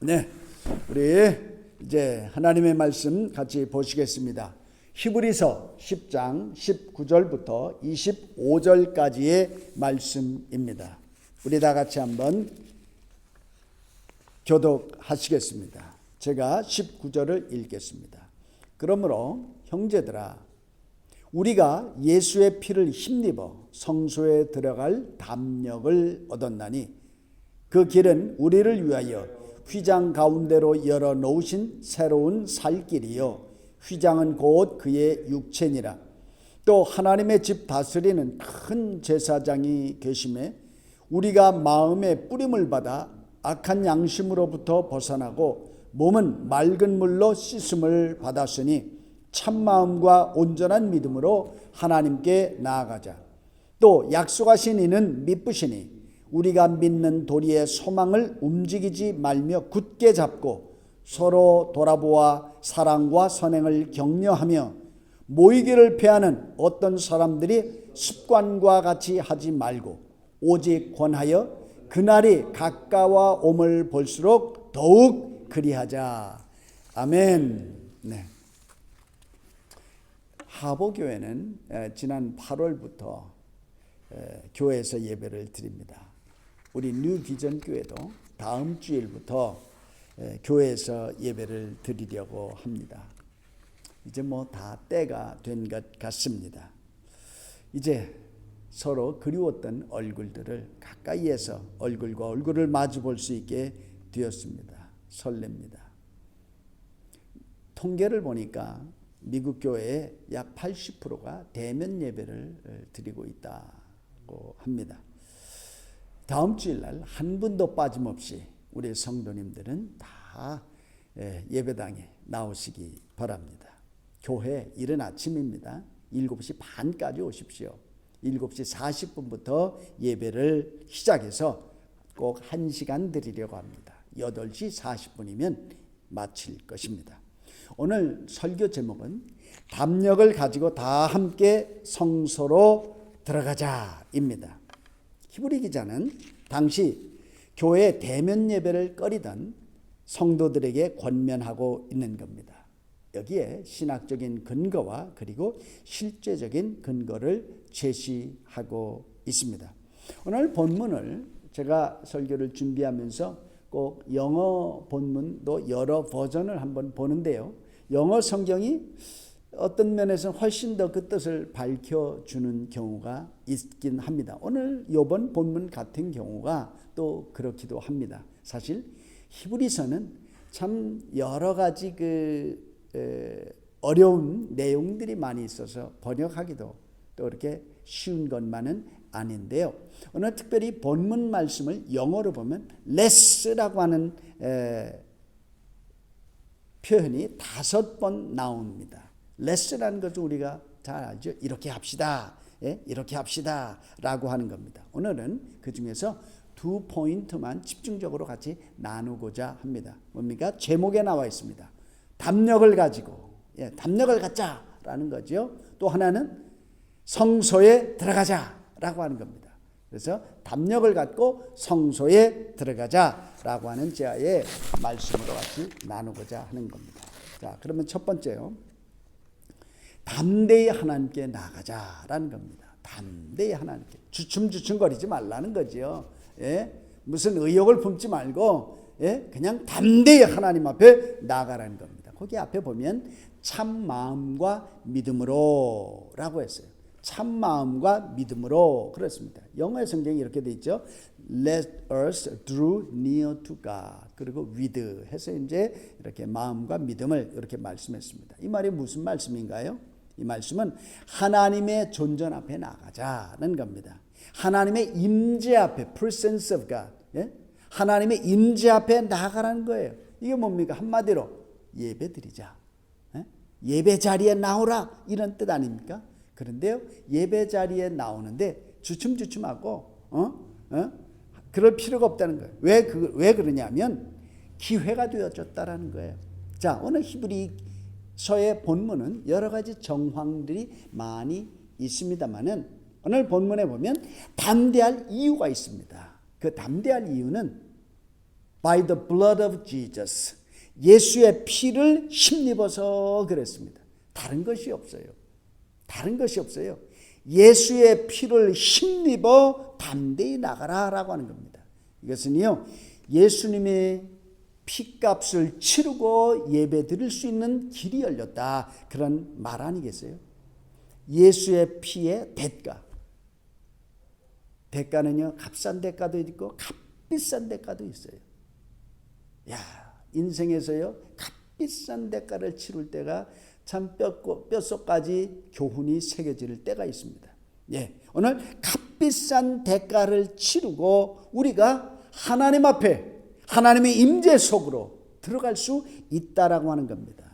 네, 우리 이제 하나님의 말씀 같이 보시겠습니다. 히브리서 10장 19절부터 25절까지의 말씀입니다. 우리 다 같이 한번 교독하시겠습니다. 제가 19절을 읽겠습니다. 그러므로 형제들아, 우리가 예수의 피를 힘입어 성소에 들어갈 담력을 얻었나니 그 길은 우리를 위하여 휘장 가운데로 열어놓으신 새로운 살 길이요 휘장은 곧 그의 육체니라. 또 하나님의 집 다스리는 큰 제사장이 계심에 우리가 마음의 뿌림을 받아 악한 양심으로부터 벗어나고 몸은 맑은 물로 씻음을 받았으니 참마음과 온전한 믿음으로 하나님께 나아가자. 또 약속하신 이는 미쁘시니 우리가 믿는 도리의 소망을 움직이지 말며 굳게 잡고 서로 돌아보아 사랑과 선행을 격려하며 모이기를 패하는 어떤 사람들이 습관과 같이 하지 말고 오직 권하여 그날이 가까워 옴을 볼수록 더욱 그리하자. 아멘. 네. 하보교회는 지난 8월부터 교회에서 예배를 드립니다. 우리 뉴비전 교회도 다음 주일부터 교회에서 예배를 드리려고 합니다. 이제 뭐 다 때가 된 것 같습니다. 이제 서로 그리웠던 얼굴들을 가까이에서 얼굴과 얼굴을 마주 볼 수 있게 되었습니다. 설렙니다. 통계를 보니까 미국 교회의 약 80%가 대면 예배를 드리고 있다고 합니다. 다음 주일날 한 분도 빠짐없이 우리 성도님들은 다 예배당에 나오시기 바랍니다. 교회 이른 아침입니다. 7시 반까지 오십시오. 7시 40분부터 예배를 시작해서 꼭 1시간 드리려고 합니다. 8시 40분이면 마칠 것입니다. 오늘 설교 제목은 담력을 가지고 다 함께 성소로 들어가자입니다. 히브리 기자는 당시 교회 대면 예배를 꺼리던 성도들에게 권면하고 있는 겁니다. 여기에 신학적인 근거와 그리고 실제적인 근거를 제시하고 있습니다. 오늘 본문을 제가 설교를 준비하면서 꼭 영어 본문도 여러 버전을 한번 보는데요. 영어 성경이 어떤 면에서는 훨씬 더 그 뜻을 밝혀주는 경우가 있긴 합니다. 오늘 이번 본문 같은 경우가 또 그렇기도 합니다. 사실 히브리서는 참 여러 가지 어려운 내용들이 많이 있어서 번역하기도 또 이렇게 쉬운 것만은 아닌데요. 오늘 특별히 본문 말씀을 영어로 보면 let's라고 하는 표현이 5번 나옵니다. let's라는 것을 우리가 잘 알죠. 이렇게 합시다. 이렇게 합시다 라고 하는 겁니다. 오늘은 그 중에서 2포인트만 집중적으로 같이 나누고자 합니다. 뭡니까? 제목에 나와 있습니다. 담력을 가지고 담력을 갖자라는 거죠. 또 하나는 성소에 들어가자라고 하는 겁니다. 그래서 담력을 갖고 성소에 들어가자라고 하는 제아의 말씀으로 같이 나누고자 하는 겁니다. 자, 그러면 첫 번째요. 담대히 하나님께 나가자라는 겁니다. 담대히 하나님께. 주춤주춤거리지 말라는 거지요. 무슨 의욕을 품지 말고 그냥 담대히 하나님 앞에 나가라는 겁니다. 거기 앞에 보면 참 마음과 믿음으로 라고 했어요. 참 마음과 믿음으로 그렇습니다. 영어의 성경이 이렇게 돼 있죠. Let us draw near to God. 그리고 with 해서 이제 이렇게 마음과 믿음을 이렇게 말씀했습니다. 이 말이 무슨 말씀인가요? 이 말씀은 하나님의 존전 앞에 나가자는 겁니다. 하나님의 임재 앞에 presence of God. 하나님의 임재 앞에 나가라는 거예요. 이게 뭡니까? 한마디로 예배 드리자. 예배 자리에 나오라 이런 뜻 아닙니까? 그런데요, 예배 자리에 나오는데 주춤주춤하고 그럴 필요가 없다는 거예요. 왜 그러냐면 기회가 되어졌다라는 거예요. 자, 오늘 히브리서의 본문은 여러 가지 정황들이 많이 있습니다만은 오늘 본문에 보면 담대할 이유가 있습니다. 그 담대할 이유는 by the blood of Jesus. 예수의 피를 힘입어서 그랬습니다. 다른 것이 없어요. 다른 것이 없어요. 예수의 피를 힘입어 담대히 나가라라고 하는 겁니다. 이것은요, 예수님의 피값을 치르고 예배 드릴 수 있는 길이 열렸다, 그런 말 아니겠어요? 예수의 피의 대가. 대가는요, 값싼 대가도 있고 값비싼 대가도 있어요. 야, 인생에서요, 값비싼 대가를 치를 때가 참 뼛속까지 교훈이 새겨질 때가 있습니다. 예, 오늘 값비싼 대가를 치르고 우리가 하나님 앞에, 하나님의 임재 속으로 들어갈 수 있다라고 하는 겁니다.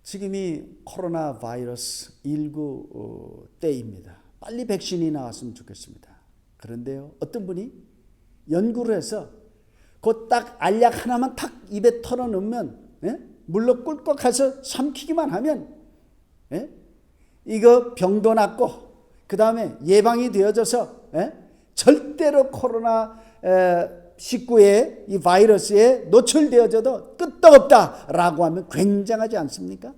지금이 코로나 바이러스 19 때입니다. 빨리 백신이 나왔으면 좋겠습니다. 그런데요, 어떤 분이 연구를 해서 그 딱 알약 하나만 탁 입에 털어넣으면, 물로 꿀꺽해서 삼키기만 하면, 이거 병도 낫고 그 다음에 예방이 되어져서 절대로 코로나 19의 이 바이러스에 노출되어져도 끄떡없다라고 하면 굉장하지 않습니까?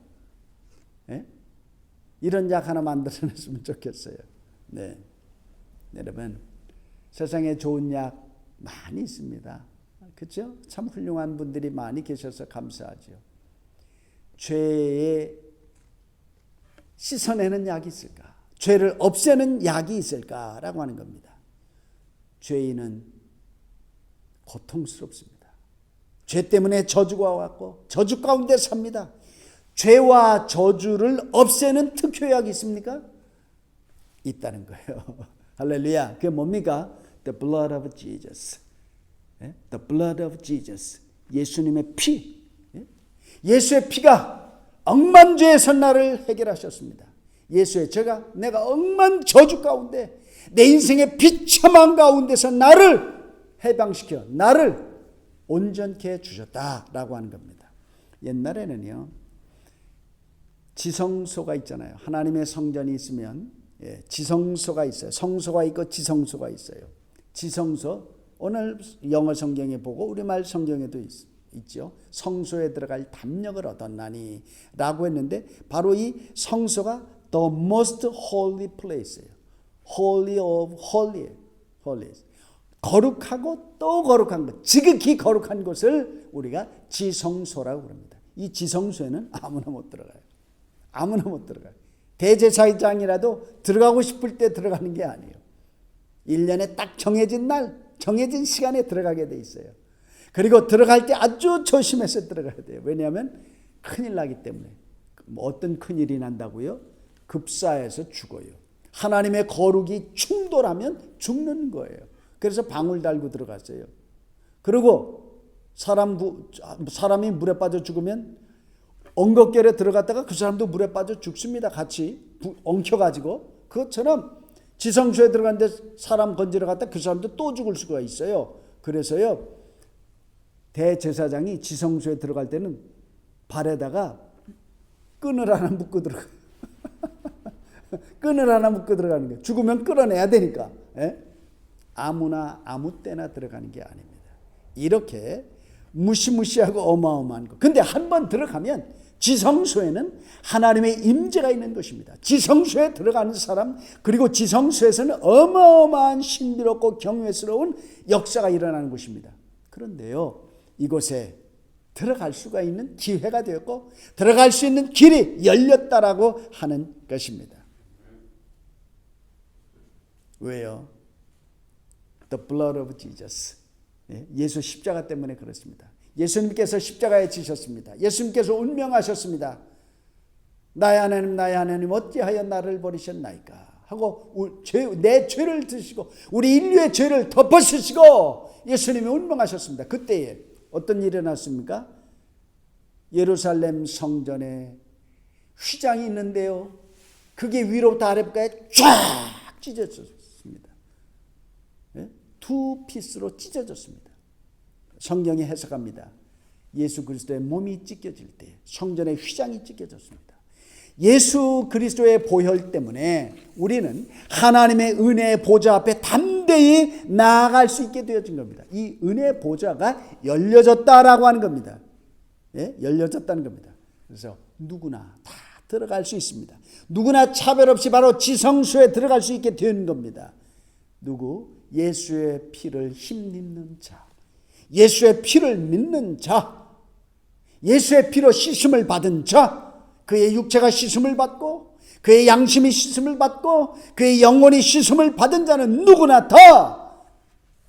이런 약 하나 만들어냈으면 좋겠어요. 네, 여러분, 세상에 좋은 약 많이 있습니다. 그렇죠? 참 훌륭한 분들이 많이 계셔서 감사하죠. 죄에 씻어내는 약이 있을까? 죄를 없애는 약이 있을까라고 하는 겁니다. 죄인은 고통스럽습니다. 죄 때문에 저주가 왔고 저주 가운데 삽니다. 죄와 저주를 없애는 특효약이 있습니까? 있다는 거예요. 할렐루야. 그게 뭡니까? The blood of Jesus. The blood of Jesus. 예수님의 피. 예수의 피가 억만 죄에서 나를 해결하셨습니다. 예수의 죄가 내가 억만 저주 가운데 내 인생의 비참한 가운데서 나를 해방시켜 나를 온전케 해주셨다라고 하는 겁니다. 옛날에는요, 지성소가 있잖아요. 하나님의 성전이 있으면 지성소가 있어요. 성소가 있고 지성소가 있어요. 지성소, 오늘 영어 성경에 보고 우리말 성경에도 있죠. 성소에 들어갈 담력을 얻었나니 라고 했는데, 바로 이 성소가 the most holy place예요. holy of holies. 거룩하고 또 거룩한 것, 지극히 거룩한 곳을 우리가 지성소라고 그럽니다. 이 지성소에는 아무나 못 들어가요. 아무나 못 들어가요. 대제사장이라도 들어가고 싶을 때 들어가는 게 아니에요. 1년에 딱 정해진 날, 정해진 시간에 들어가게 돼 있어요. 그리고 들어갈 때 아주 조심해서 들어가야 돼요. 왜냐하면 큰일 나기 때문에. 어떤 큰일이 난다고요? 급사해서 죽어요. 하나님의 거룩이 충돌하면 죽는 거예요. 그래서 방울 달고 들어갔어요. 그리고 사람이 물에 빠져 죽으면 엉겁결에 들어갔다가 그 사람도 물에 빠져 죽습니다. 같이 엉켜가지고. 그것처럼 지성소에 들어갔는데 사람 건지러 갔다 그 사람도 또 죽을 수가 있어요. 그래서요, 대제사장이 지성소에 들어갈 때는 발에다가 끈을 하나 묶고 들어가요. 끈을 하나 묶고 들어가는 거예요. 죽으면 끌어내야 되니까. 아무나 아무 때나 들어가는 게 아닙니다. 이렇게 무시무시하고 어마어마한 거. 근데 한번 들어가면 지성소에는 하나님의 임재가 있는 것입니다. 지성소에 들어가는 사람, 그리고 지성소에서는 어마어마한 신비롭고 경외스러운 역사가 일어나는 곳입니다. 그런데요, 이곳에 들어갈 수가 있는 기회가 되었고 들어갈 수 있는 길이 열렸다라고 하는 것입니다. 왜요? The blood of Jesus. 예수 십자가 때문에 그렇습니다. 예수님께서 십자가에 지셨습니다. 예수님께서 운명하셨습니다. 나의 하나님 어찌하여 나를 버리셨나이까 하고 내 죄를 드시고 우리 인류의 죄를 덮어쓰시고 예수님이 운명하셨습니다. 그때에 어떤 일이 일어났습니까? 예루살렘 성전에 휘장이 있는데요, 그게 위로부터 아래까지 쫙 찢어졌습니다. 두 피스로 찢어졌습니다. 성경이 해석합니다. 예수 그리스도의 몸이 찢겨질 때 성전의 휘장이 찢겨졌습니다. 예수 그리스도의 보혈 때문에 우리는 하나님의 은혜의 보좌 앞에 담대히 담대히 나아갈 수 있게 되어진 겁니다. 이 은혜 보좌가 열려졌다라고 하는 겁니다. 예? 열려졌다는 겁니다. 그래서 누구나 다 들어갈 수 있습니다. 누구나 차별 없이 바로 지성소에 들어갈 수 있게 된 겁니다. 누구? 예수의 피를 힘입는 자, 예수의 피를 믿는 자, 예수의 피로 씻음을 받은 자, 그의 육체가 씻음을 받고 그의 양심이 씻음을 받고 그의 영혼이 씻음을 받은 자는 누구나 다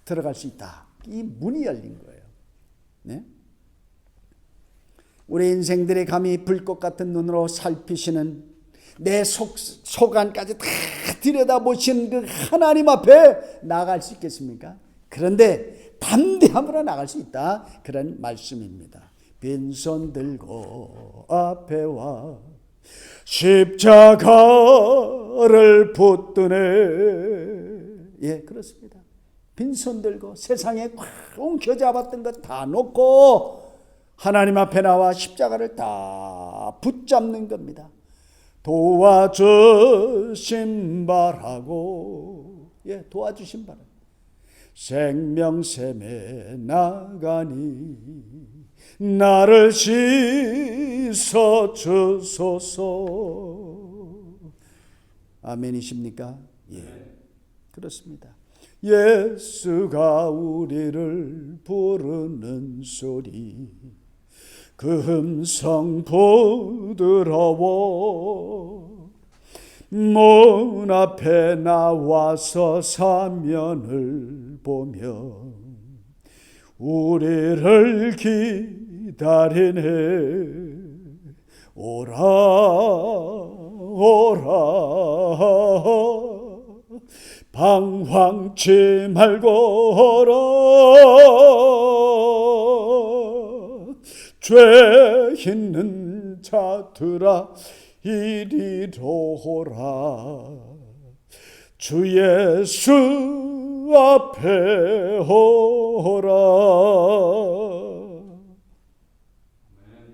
들어갈 수 있다. 이 문이 열린 거예요. 네? 우리 인생들의 감히 불꽃 같은 눈으로 살피시는 내 속안까지 다 들여다보시는 그 하나님 앞에 나아갈 수 있겠습니까? 그런데 담대함으로 나갈 수 있다. 그런 말씀입니다. 빈손 들고 앞에 와 십자가를 붙드네. 예, 그렇습니다. 빈손 들고 세상에 꽉 켜잡았던 것 다 놓고 하나님 앞에 나와 십자가를 다 붙잡는 겁니다. 도와주심 바라고, 예, 도와주심 바라고 생명샘에 나가니 나를 씻어 주소서. 아멘이십니까? 예, 그렇습니다. 예수가 우리를 부르는 소리 그 음성 부드러워 문 앞에 나와서 사면을 보며 우리를 기다리네. 오라 오라 방황치 말고 오라 죄 있는 자들아 이리로 오라 주 예수 앞에 오라.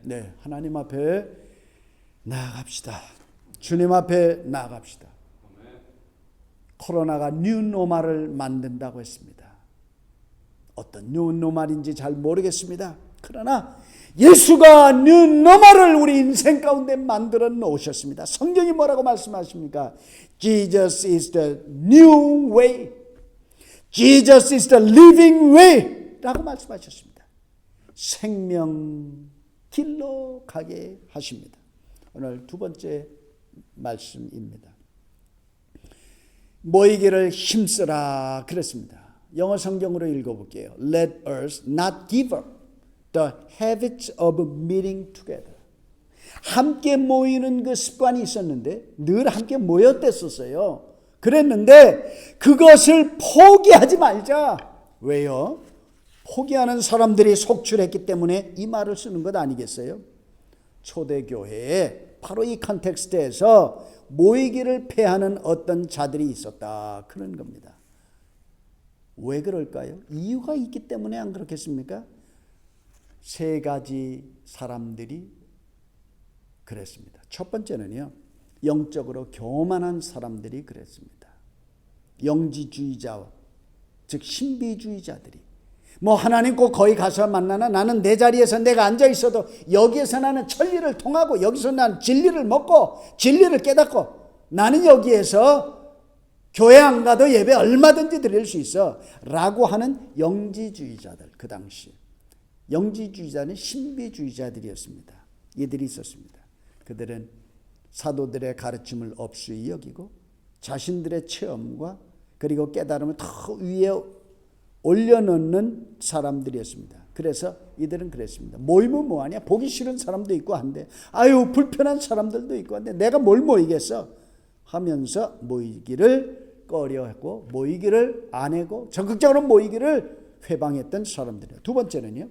네, 하나님 앞에 나아갑시다. 주님 앞에 나아갑시다. 코로나가 뉴노멀을 만든다고 했습니다. 어떤 뉴노멀인지 잘 모르겠습니다. 그러나 예수가 뉴노멀을 우리 인생 가운데 만들어 놓으셨습니다. 성경이 뭐라고 말씀하십니까? Jesus is the new way. Jesus is the living way 라고 말씀하셨습니다. 생명 길로 가게 하십니다. 오늘 두 번째 말씀입니다. 모이기를 힘쓰라 그랬습니다. 영어 성경으로 읽어볼게요. Let us not give up the habits of meeting together. 함께 모이는 그 습관이 있었는데 늘 함께 모였댔었어요. 그랬는데 그것을 포기하지 말자. 왜요? 포기하는 사람들이 속출했기 때문에 이 말을 쓰는 것 아니겠어요? 초대교회에 바로 이 컨텍스트에서 모이기를 패하는 어떤 자들이 있었다. 그런 겁니다. 왜 그럴까요? 이유가 있기 때문에 안 그렇겠습니까? 세 가지 사람들이 그랬습니다. 첫 번째는요, 영적으로 교만한 사람들이 그랬습니다. 영지주의자, 즉 신비주의자들이 뭐 하나님 꼭 거기 가서 만나나 나는 내 자리에서 내가 앉아 있어도 여기에서 나는 천리를 통하고 여기서 난 진리를 먹고 진리를 깨닫고 나는 여기에서 교회 안 가도 예배 얼마든지 드릴 수 있어 라고 하는 영지주의자들. 그 당시 영지주의자는 신비주의자들이었습니다. 이들이 있었습니다. 그들은 사도들의 가르침을 업수히 여기고 자신들의 체험과 그리고 깨달음을 더 위에 올려놓는 사람들이었습니다. 그래서 이들은 그랬습니다. 모이면 뭐하냐? 보기 싫은 사람도 있고 한데 아유 불편한 사람들도 있고 한데 내가 뭘 모이겠어? 하면서 모이기를 꺼려했고 모이기를 안 하고 적극적으로 모이기를 회방했던 사람들이에요. 두 번째는요,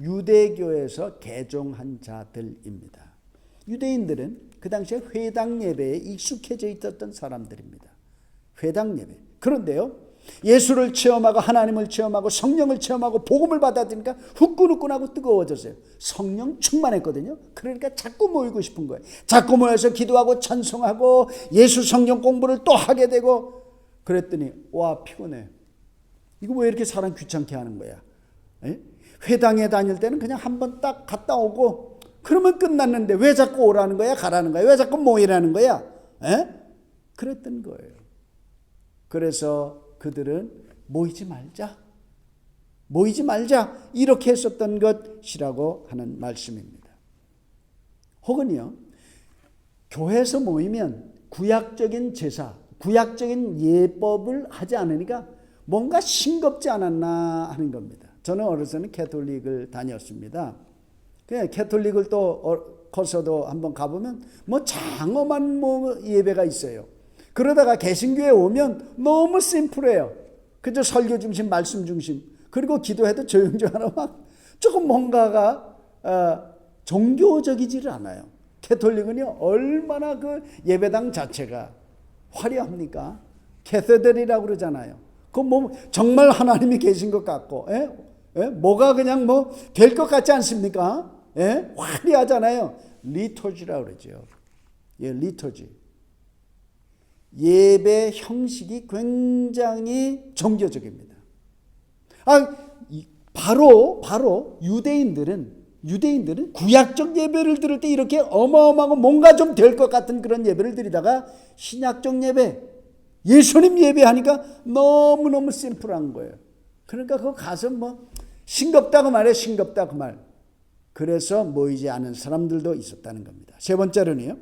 유대교에서 개종한 자들입니다. 유대인들은 그 당시에 회당 예배에 익숙해져 있었던 사람들입니다. 회당 예배. 그런데요, 예수를 체험하고 하나님을 체험하고 성령을 체험하고 복음을 받아들이니까 후끈후끈하고 뜨거워졌어요. 성령 충만했거든요. 그러니까 자꾸 모이고 싶은 거예요. 자꾸 모여서 기도하고 찬송하고 예수 성령 공부를 또 하게 되고 그랬더니 와 피곤해. 이거 왜 이렇게 사람 귀찮게 하는 거야? 에? 회당에 다닐 때는 그냥 한번 딱 갔다 오고 그러면 끝났는데 왜 자꾸 오라는 거야? 가라는 거야? 왜 자꾸 모이라는 거야? 에? 그랬던 거예요. 그래서 그들은 모이지 말자 이렇게 했었던 것이라고 하는 말씀입니다. 혹은요, 교회에서 모이면 구약적인 제사, 구약적인 예법을 하지 않으니까 뭔가 싱겁지 않았나 하는 겁니다. 저는 어려서는 캐톨릭을 다녔습니다. 그냥 캐톨릭을 또 커서도 한번 가보면 뭐 장엄한 뭐 예배가 있어요. 그러다가 개신교에 오면 너무 심플해요. 그저 설교 중심, 말씀 중심. 그리고 기도해도 조용조용하나 막 조금 뭔가가 종교적이지를 않아요. 캐톨릭은요, 얼마나 그 예배당 자체가 화려합니까? 캐세드리라고 그러잖아요. 그 뭐 정말 하나님이 계신 것 같고, 뭐가 그냥 뭐 될 것 같지 않습니까? 화려하잖아요. 리토지라고 그러죠. 리토지. 예배 형식이 굉장히 종교적입니다. 바로 유대인들은 구약적 예배를 드릴 때 이렇게 어마어마하고 뭔가 좀 될 것 같은 그런 예배를 드리다가 신약적 예배, 예수님 예배하니까 너무너무 심플한 거예요. 그러니까 그거 가서 뭐 싱겁다고 말해, 싱겁다 그 말. 그래서 모이지 않은 사람들도 있었다는 겁니다. 세 번째로는요,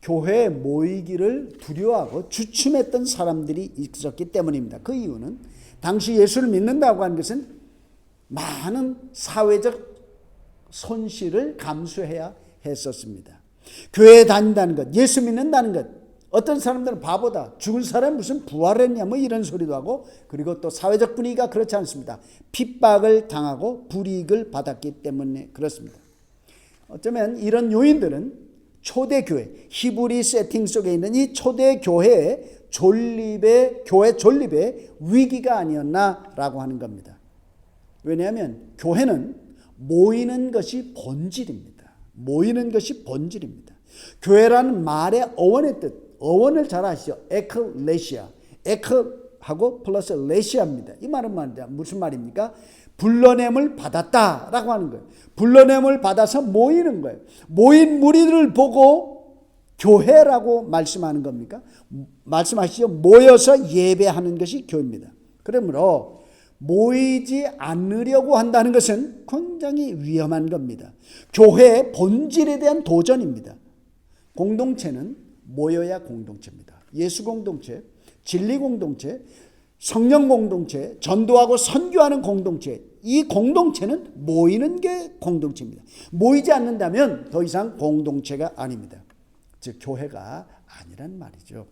교회에 모이기를 두려워하고 주춤했던 사람들이 있었기 때문입니다. 그 이유는 당시 예수를 믿는다고 하는 것은 많은 사회적 손실을 감수해야 했었습니다. 교회에 다닌다는 것, 예수 믿는다는 것, 어떤 사람들은 바보다, 죽은 사람이 무슨 부활했냐 뭐 이런 소리도 하고, 그리고 또 사회적 분위기가 그렇지 않습니다. 핍박을 당하고 불이익을 받았기 때문에 그렇습니다. 어쩌면 이런 요인들은 초대교회, 히브리 세팅 속에 있는 이 초대교회의 교회 존립의 위기가 아니었나라고 하는 겁니다. 왜냐하면 교회는 모이는 것이 본질입니다. 모이는 것이 본질입니다. 교회라는 말의 어원의 뜻, 어원을 잘 아시죠? 에클레시아, 에클하고 플러스 레시아입니다. 이 말은 무슨 말입니까? 불러냄을 받았다라고 하는 거예요. 불러냄을 받아서 모이는 거예요. 모인 무리들을 보고 교회라고 말씀하는 겁니까? 말씀하시죠. 모여서 예배하는 것이 교회입니다. 그러므로 모이지 않으려고 한다는 것은 굉장히 위험한 겁니다. 교회의 본질에 대한 도전입니다. 공동체는 모여야 공동체입니다. 예수 공동체, 진리 공동체, 성령 공동체, 전도하고 선교하는 공동체, 이 공동체는 모이는 게 공동체입니다. 모이지 않는다면 더 이상 공동체가 아닙니다. 즉 교회가 아니란 말이죠.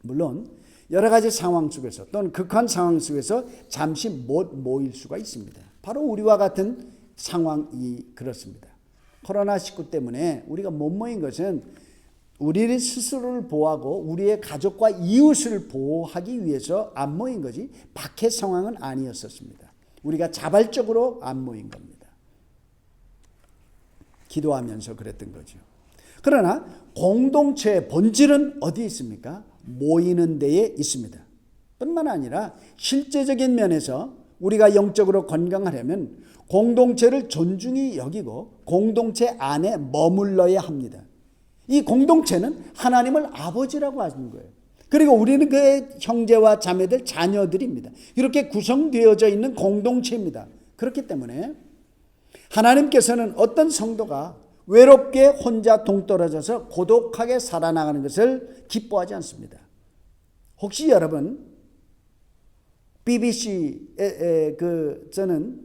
물론 여러 가지 상황 속에서 또는 극한 상황 속에서 잠시 못 모일 수가 있습니다. 바로 우리와 같은 상황이 그렇습니다. 코로나19 때문에 우리가 못 모인 것은 우리 스스로를 보호하고 우리의 가족과 이웃을 보호하기 위해서 안 모인 거지 밖의 상황은 아니었었습니다. 우리가 자발적으로 안 모인 겁니다. 기도하면서 그랬던 거죠. 그러나 공동체의 본질은 어디에 있습니까? 모이는 데에 있습니다. 뿐만 아니라 실제적인 면에서 우리가 영적으로 건강하려면 공동체를 존중히 여기고 공동체 안에 머물러야 합니다. 이 공동체는 하나님을 아버지라고 하는 거예요. 그리고 우리는 그의 형제와 자매들, 자녀들입니다. 이렇게 구성되어져 있는 공동체입니다. 그렇기 때문에 하나님께서는 어떤 성도가 외롭게 혼자 동떨어져서 고독하게 살아나가는 것을 기뻐하지 않습니다. 혹시 여러분 저는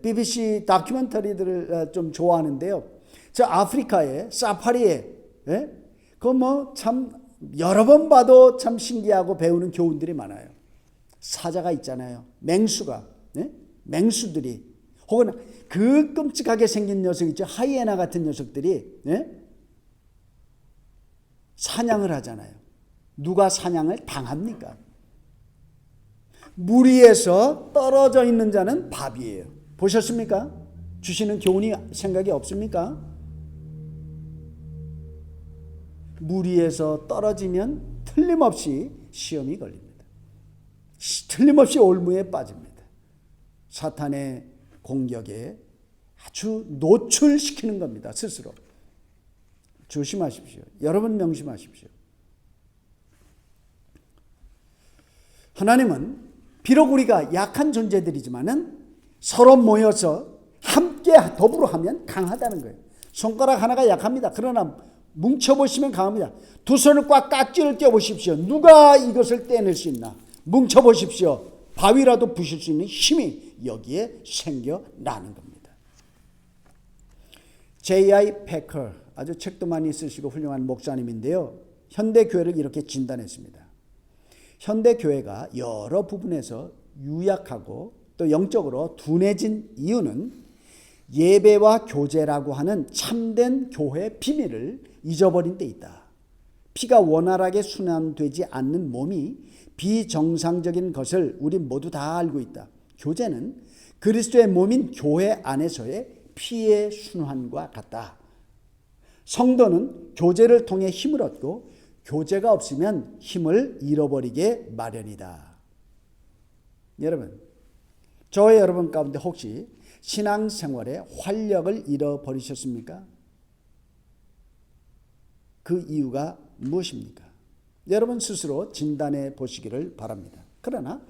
BBC 다큐멘터리들을 좀 좋아하는데요. 저 아프리카의 사파리에 그 뭐 참 여러 번 봐도 참 신기하고 배우는 교훈들이 많아요. 사자가 있잖아요. 맹수들이 혹은 그 끔찍하게 생긴 녀석 있죠. 하이에나 같은 녀석들이 사냥을 하잖아요. 누가 사냥을 당합니까? 무리에서 떨어져 있는 자는 밥이에요. 보셨습니까? 주시는 교훈이 생각이 없습니까? 무리에서 떨어지면 틀림없이 시험이 걸립니다. 틀림없이 올무에 빠집니다. 사탄의 공격에 아주 노출시키는 겁니다. 스스로. 조심하십시오. 여러분 명심하십시오. 하나님은 비록 우리가 약한 존재들이지만은 서로 모여서 함께 더불어 하면 강하다는 거예요. 손가락 하나가 약합니다. 그러나 뭉쳐보시면 강합니다. 두 손을 꽉 깍지를 껴보십시오. 누가 이것을 떼낼 수 있나? 뭉쳐보십시오. 바위라도 부실 수 있는 힘이 여기에 생겨나는 겁니다. J.I. 패커, 아주 책도 많이 쓰시고 훌륭한 목사님인데요. 현대교회를 이렇게 진단했습니다. 현대교회가 여러 부분에서 유약하고 또 영적으로 둔해진 이유는 예배와 교제라고 하는 참된 교회의 비밀을 잊어버린 데 있다. 피가 원활하게 순환되지 않는 몸이 비정상적인 것을 우리 모두 다 알고 있다. 교제는 그리스도의 몸인 교회 안에서의 피의 순환과 같다. 성도는 교제를 통해 힘을 얻고 교제가 없으면 힘을 잃어버리게 마련이다. 여러분, 저와 여러분 가운데 혹시 신앙생활에 활력을 잃어버리셨습니까? 그 이유가 무엇입니까? 여러분 스스로 진단해 보시기를 바랍니다. 그러나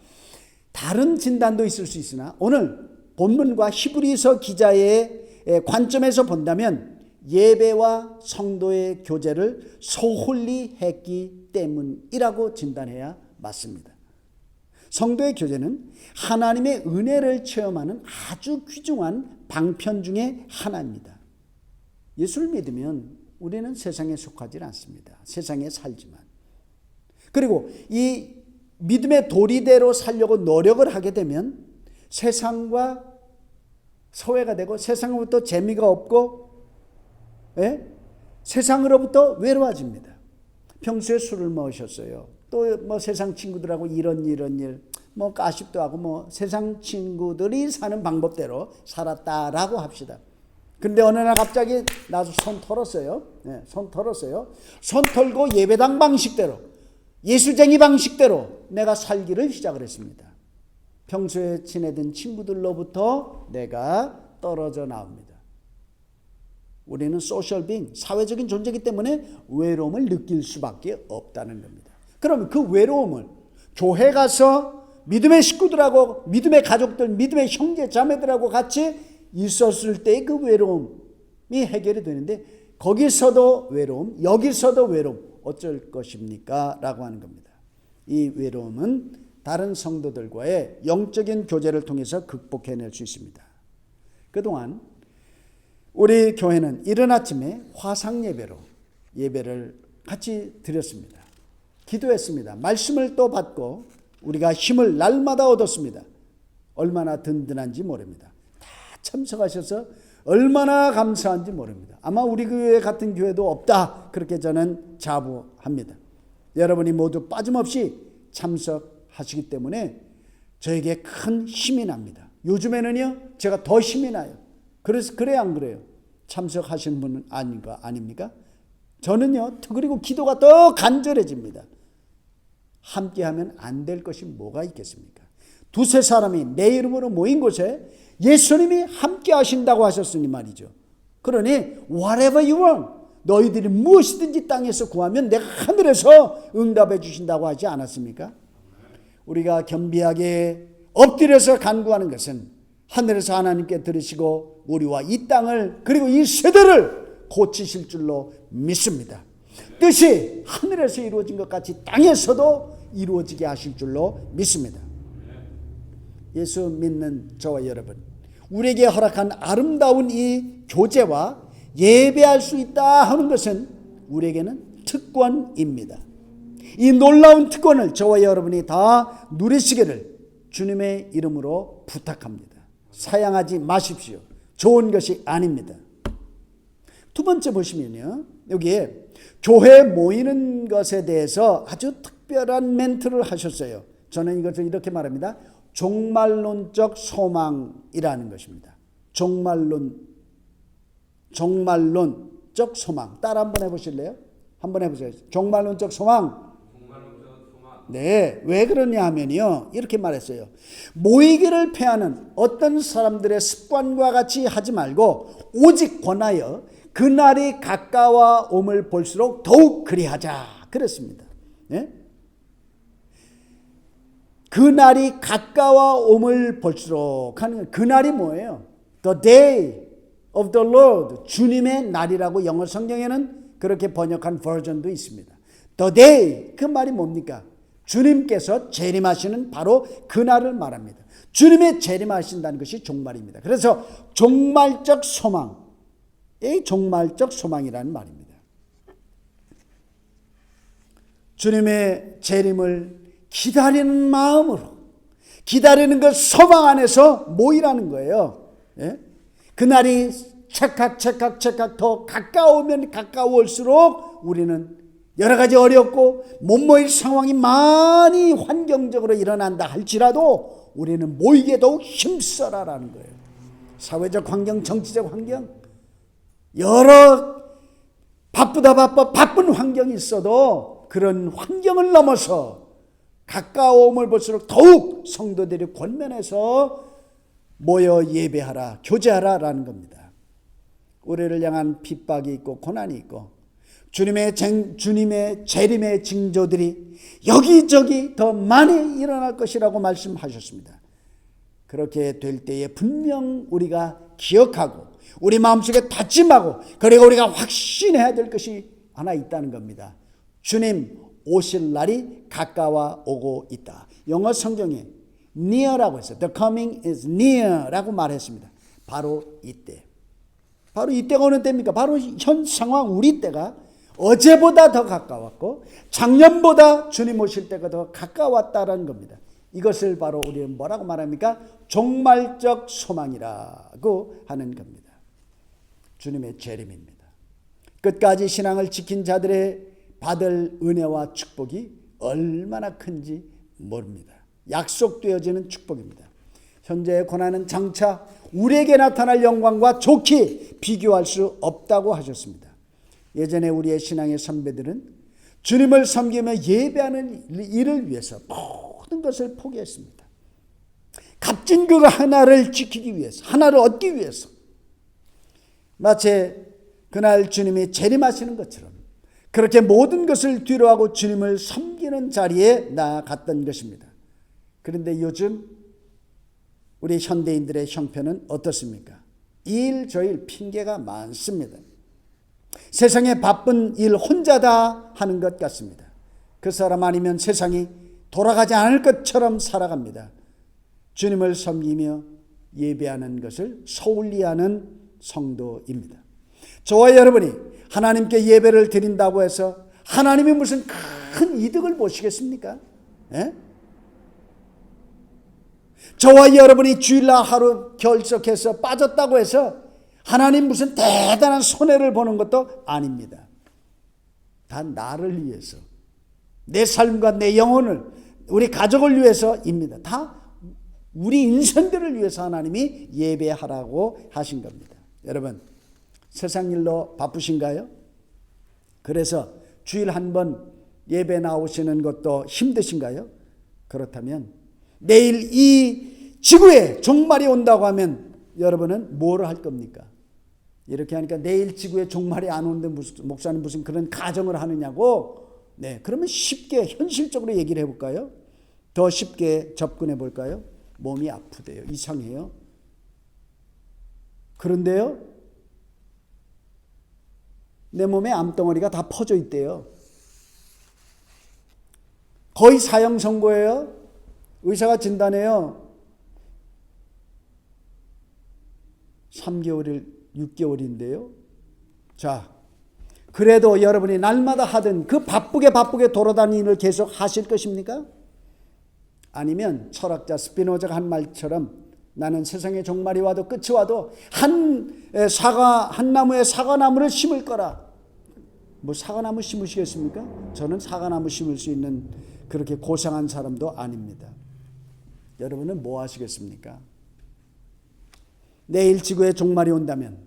다른 진단도 있을 수 있으나 오늘 본문과 히브리서 기자의 관점에서 본다면 예배와 성도의 교제를 소홀히 했기 때문이라고 진단해야 맞습니다. 성도의 교제는 하나님의 은혜를 체험하는 아주 귀중한 방편 중에 하나입니다. 예수를 믿으면 우리는 세상에 속하지 않습니다. 세상에 살지만. 그리고 이 믿음의 도리대로 살려고 노력을 하게 되면 세상과 소외가 되고 세상으로부터 재미가 없고 세상으로부터 외로워집니다. 평소에 술을 마셨어요. 또 뭐 세상 친구들하고 이런 일, 뭐 가십도 하고 뭐 세상 친구들이 사는 방법대로 살았다라고 합시다. 근데 어느 날 갑자기 나도 손 털었어요. 손 털고 예배당 방식대로, 예수쟁이 방식대로 내가 살기를 시작을 했습니다. 평소에 지내던 친구들로부터 내가 떨어져 나옵니다. 우리는 소셜 빙, 사회적인 존재이기 때문에 외로움을 느낄 수밖에 없다는 겁니다. 그럼 그 외로움을 교회 가서 믿음의 식구들하고 믿음의 가족들, 믿음의 형제 자매들하고 같이 있었을 때의 그 외로움이 해결이 되는데 거기서도 외로움, 여기서도 외로움 어쩔 것입니까? 라고 하는 겁니다. 이 외로움은 다른 성도들과의 영적인 교제를 통해서 극복해낼 수 있습니다. 그동안 우리 교회는 이른 아침에 화상 예배를 같이 드렸습니다. 기도했습니다. 말씀을 또 받고 우리가 힘을 날마다 얻었습니다. 얼마나 든든한지 모릅니다. 다 참석하셔서 얼마나 감사한지 모릅니다. 아마 우리 교회 같은 교회도 없다, 그렇게 저는 자부합니다. 여러분이 모두 빠짐없이 참석하시기 때문에 저에게 큰 힘이 납니다. 요즘에는요 제가 더 힘이 나요. 그래야 안 그래요? 참석하시는 분은 아닙니까? 저는요, 그리고 기도가 더 간절해집니다. 함께하면 안 될 것이 뭐가 있겠습니까? 두세 사람이 내 이름으로 모인 곳에 예수님이 함께 하신다고 하셨으니 말이죠. 그러니 whatever you want, 너희들이 무엇이든지 땅에서 구하면 내가 하늘에서 응답해 주신다고 하지 않았습니까? 우리가 겸비하게 엎드려서 간구하는 것은 하늘에서 하나님께 들으시고 우리와 이 땅을 그리고 이 세대를 고치실 줄로 믿습니다. 뜻이 하늘에서 이루어진 것 같이 땅에서도 이루어지게 하실 줄로 믿습니다. 예수 믿는 저와 여러분, 우리에게 허락한 아름다운 이 교제와 예배할 수 있다 하는 것은 우리에게는 특권입니다. 이 놀라운 특권을 저와 여러분이 다 누리시기를 주님의 이름으로 부탁합니다. 사양하지 마십시오. 좋은 것이 아닙니다. 두 번째 보시면요, 여기에 교회 모이는 것에 대해서 아주 특별한 멘트를 하셨어요. 저는 이것을 이렇게 말합니다. 종말론적 소망이라는 것입니다. 종말론적 소망. 따라 한번 해보실래요? 한번 해보세요. 종말론적 소망. 네, 왜 그러냐 하면요, 이렇게 말했어요. 모이기를 패하는 어떤 사람들의 습관과 같이 하지 말고 오직 권하여 그날이 가까워옴을 볼수록 더욱 그리하자 그랬습니다. 네? 그날이 가까워옴을 볼수록 하는 그날이 뭐예요? The day of the Lord, 주님의 날이라고 영어 성경에는 그렇게 번역한 버전도 있습니다. The day, 그 말이 뭡니까? 주님께서 재림하시는 바로 그날을 말합니다. 주님의 재림하신다는 것이 종말입니다. 그래서 종말적 소망, 이 종말적 소망이라는 말입니다. 주님의 재림을 기다리는 마음으로, 기다리는 그 소망 안에서 모이라는 거예요. 예? 그날이 착각 더 가까우면 가까울수록 우리는 여러 가지 어렵고 못 모일 상황이 많이 환경적으로 일어난다 할지라도 우리는 모이게 더욱 힘써라라는 거예요. 사회적 환경, 정치적 환경, 여러 바쁜 환경이 있어도 그런 환경을 넘어서 가까움을 볼수록 더욱 성도들이 권면해서 모여 예배하라, 교제하라라는 겁니다. 우리를 향한 핍박이 있고 고난이 있고 주님의 재림의 징조들이 여기저기 더 많이 일어날 것이라고 말씀하셨습니다. 그렇게 될 때에 분명 우리가 기억하고 우리 마음속에 다짐하고 그리고 우리가 확신해야 될 것이 하나 있다는 겁니다. 주님 오실 날이 가까워 오고 있다. 영어 성경에 near라고 했어요. The coming is near라고 말했습니다. 바로 이때. 바로 이때가 어느 때입니까? 바로 현 상황 우리 때가 어제보다 더 가까웠고 작년보다 주님 오실 때가 더 가까웠다는 겁니다. 이것을 바로 우리는 뭐라고 말합니까? 종말적 소망이라고 하는 겁니다. 주님의 재림입니다. 끝까지 신앙을 지킨 자들의 받을 은혜와 축복이 얼마나 큰지 모릅니다. 약속되어지는 축복입니다. 현재의 고난은 장차 우리에게 나타날 영광과 좋게 비교할 수 없다고 하셨습니다. 예전에 우리의 신앙의 선배들은 주님을 섬기며 예배하는 일을 위해서 모든 것을 포기했습니다. 값진 그 하나를 지키기 위해서, 하나를 얻기 위해서 마치 그날 주님이 재림하시는 것처럼 그렇게 모든 것을 뒤로하고 주님을 섬기는 자리에 나아갔던 것입니다. 그런데 요즘 우리 현대인들의 형편은 어떻습니까? 일저일 핑계가 많습니다. 세상에 바쁜 일 혼자 다 하는 것 같습니다. 그 사람 아니면 세상이 돌아가지 않을 것처럼 살아갑니다. 주님을 섬기며 예배하는 것을 소홀히 하는 성도입니다. 저와 여러분이 하나님께 예배를 드린다고 해서 하나님이 무슨 큰 이득을 보시겠습니까? 예? 저와 여러분이 주일날 하루 결석해서 빠졌다고 해서 하나님 무슨 대단한 손해를 보는 것도 아닙니다. 다 나를 위해서, 내 삶과 내 영혼을, 우리 가족을 위해서입니다. 다 우리 인생들을 위해서 하나님이 예배하라고 하신 겁니다. 여러분, 세상 일로 바쁘신가요? 그래서 주일 한 번 예배 나오시는 것도 힘드신가요? 그렇다면 내일 이 지구에 종말이 온다고 하면 여러분은 뭐를 할 겁니까? 이렇게 하니까 내일 지구에 종말이 안 오는데 목사는 무슨 그런 가정을 하느냐고. 네, 그러면 쉽게 현실적으로 얘기를 해볼까요? 더 쉽게 접근해 볼까요? 몸이 아프대요. 이상해요. 그런데요, 내 몸에 암덩어리가 다 퍼져 있대요. 거의 사형 선고예요. 의사가 진단해요. 3개월, 6개월인데요. 자, 그래도 여러분이 날마다 하던 그 바쁘게 돌아다니는 걸 계속 하실 것입니까? 아니면 철학자 스피노자가 한 말처럼 나는 세상의 종말이 와도 끝이 와도 한 나무에 사과나무를 심을 거라. 뭐 사과나무 심으시겠습니까? 저는 사과나무 심을 수 있는 그렇게 고상한 사람도 아닙니다. 여러분은 뭐 하시겠습니까? 내일 지구에 종말이 온다면,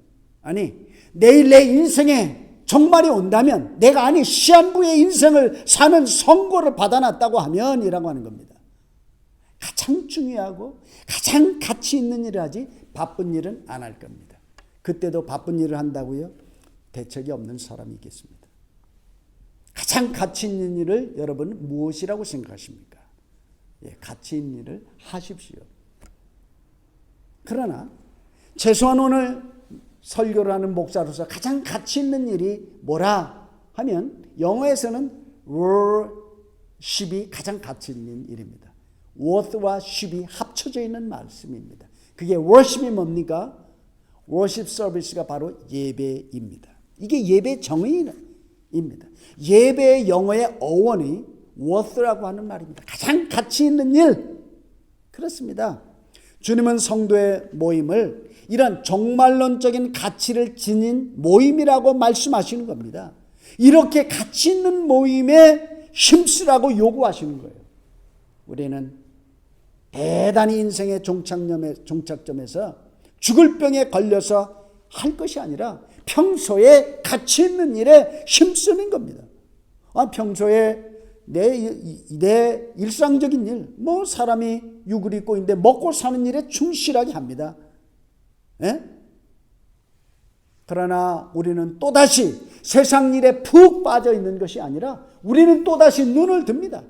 아니 내일 내 인생에 종말이 온다면 내가 아니 시한부의 인생을 사는 선고를 받아놨다고 하면 이라고 하는 겁니다. 가장 중요하고 가장 가치 있는 일을 하지 바쁜 일은 안 할 겁니다. 그때도 바쁜 일을 한다고요? 대책이 없는 사람이 있겠습니다. 가장 가치 있는 일을 여러분은 무엇이라고 생각하십니까? 예, 가치 있는 일을 하십시오. 그러나 최소한 오늘 설교를 하는 목사로서 가장 가치 있는 일이 뭐라 하면 영어에서는 worship이 가장 가치 있는 일입니다. worth와 ship이 합쳐져 있는 말씀입니다. 그게 worship이 뭡니까? worship service가 바로 예배입니다. 이게 예배 정의입니다. 예배의 영어의 어원이 worth라고 하는 말입니다. 가장 가치 있는 일. 그렇습니다. 주님은 성도의 모임을 이런 종말론적인 가치를 지닌 모임이라고 말씀하시는 겁니다. 이렇게 가치 있는 모임에 힘쓰라고 요구하시는 거예요. 우리는 대단히 인생의 종착점에서 죽을 병에 걸려서 할 것이 아니라 평소에 가치 있는 일에 힘쓰는 겁니다. 평소에 내 일상적인 일, 뭐 사람이 육을 입고 있는데 먹고 사는 일에 충실하게 합니다. 예? 그러나 우리는 또다시 세상 일에 푹 빠져 있는 것이 아니라 우리는 또다시 눈을 듭니다.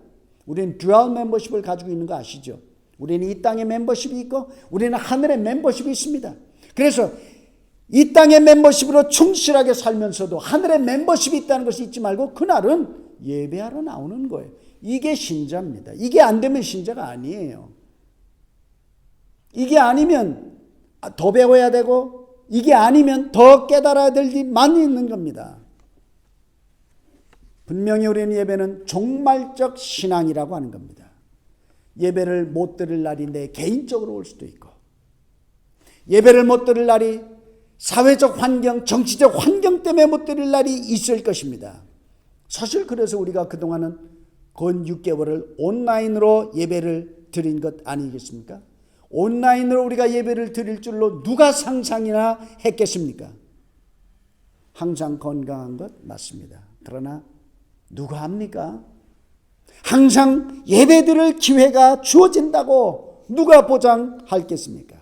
우리는 듀얼 멤버십을 가지고 있는 거 아시죠? 우리는 이 땅에 멤버십이 있고 우리는 하늘에 멤버십이 있습니다. 그래서 이 땅의 멤버십으로 충실하게 살면서도 하늘에 멤버십이 있다는 것을 잊지 말고 그날은 예배하러 나오는 거예요. 이게 신자입니다. 이게 안 되면 신자가 아니에요. 이게 아니면 더 배워야 되고 이게 아니면 더 깨달아야 될 일이 많이 있는 겁니다. 분명히 우리는 예배는 종말적 신앙이라고 하는 겁니다. 예배를 못 드릴 날이 내 개인적으로 올 수도 있고 예배를 못 드릴 날이 사회적 환경, 정치적 환경 때문에 못 드릴 날이 있을 것입니다. 사실 그래서 우리가 그동안은 건 6개월을 온라인으로 예배를 드린 것 아니겠습니까? 온라인으로 우리가 예배를 드릴 줄로 누가 상상이나 했겠습니까? 항상 건강한 것 맞습니다. 그러나 누가 합니까? 항상 예배 드릴 기회가 주어진다고 누가 보장하겠습니까?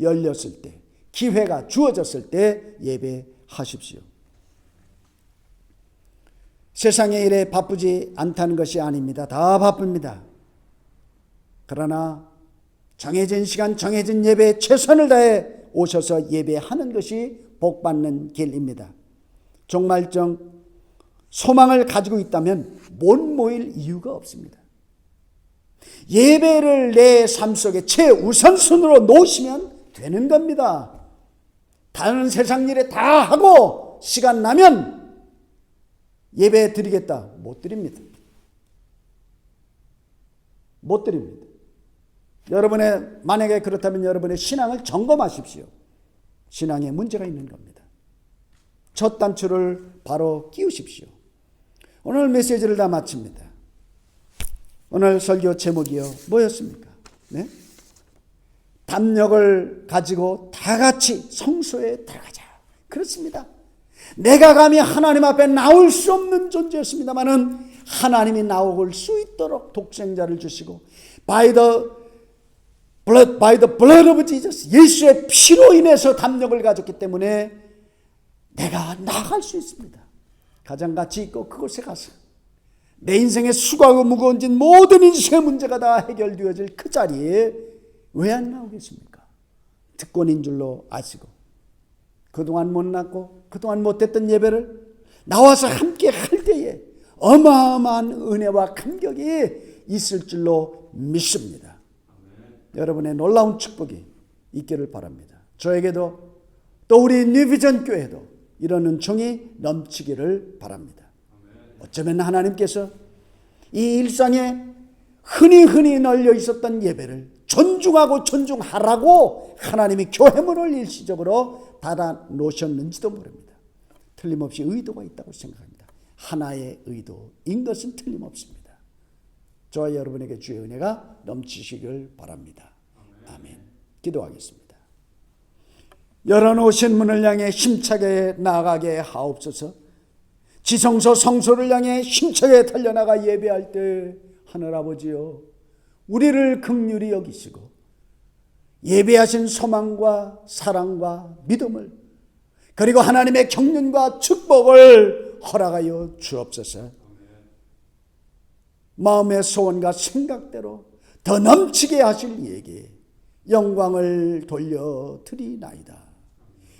열렸을 때, 기회가 주어졌을 때 예배하십시오. 세상의 일에 바쁘지 않다는 것이 아닙니다. 다 바쁩니다. 그러나 정해진 시간, 정해진 예배에 최선을 다해 오셔서 예배하는 것이 복받는 길입니다. 종말적 소망을 가지고 있다면 못 모일 이유가 없습니다. 예배를 내 삶 속에 최우선순위로 놓으시면 되는 겁니다. 다른 세상 일에 다 하고 시간 나면 예배 드리겠다. 못 드립니다. 못 드립니다. 만약에 그렇다면 여러분의 신앙을 점검하십시오. 신앙에 문제가 있는 겁니다. 첫 단추를 바로 끼우십시오. 오늘 메시지를 다 마칩니다. 오늘 설교 제목이요. 뭐였습니까? 네? 담력을 가지고 다 같이 성소에 들어가자. 그렇습니다. 내가 감히 하나님 앞에 나올 수 없는 존재였습니다만은 하나님이 나올 수 있도록 독생자를 주시고 by the blood of Jesus, 예수의 피로 인해서 담력을 가졌기 때문에 내가 나아갈 수 있습니다. 가장 가치 있고 그곳에 가서 내 인생의 수고하고 무거워진 모든 인생의 문제가 다 해결되어질 그 자리에 왜 안 나오겠습니까? 특권인 줄로 아시고 그동안 못났고 그동안 못했던 예배를 나와서 함께 할 때에 어마어마한 은혜와 감격이 있을 줄로 믿습니다. 여러분의 놀라운 축복이 있기를 바랍니다. 저에게도 또 우리 뉴비전 교회도 이런 은총이 넘치기를 바랍니다. 어쩌면 하나님께서 이 일상에 흔히 널려 있었던 예배를 존중하고 존중하라고 하나님이 교회문을 일시적으로 닫아 놓으셨는지도 모릅니다. 틀림없이 의도가 있다고 생각합니다. 하나의 의도인 것은 틀림없습니다. 저와 여러분에게 주의 은혜가 넘치시길 바랍니다. 아멘. 기도하겠습니다. 열어놓으신 문을 향해 힘차게 나아가게 하옵소서. 지성소 성소를 향해 힘차게 달려나가 예배할 때 하늘아버지여 우리를 긍휼히 여기시고 예배하신 소망과 사랑과 믿음을 그리고 하나님의 경륜과 축복을 허락하여 주옵소서. 마음의 소원과 생각대로 더 넘치게 하실 이에게 영광을 돌려드리나이다.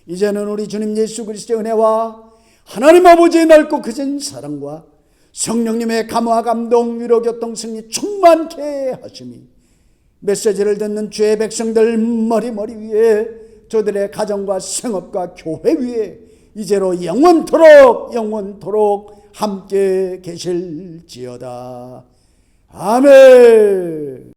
이제는 우리 주님 예수 그리스도의 은혜와 하나님 아버지의 넓고 크신 사랑과 성령님의 감화 감동 위로 교통 승리 충만케 하심이 메시지를 듣는 주의 백성들 머리 위에 저들의 가정과 생업과 교회 위에 이제로 영원토록 함께 계실지어다. 아멘.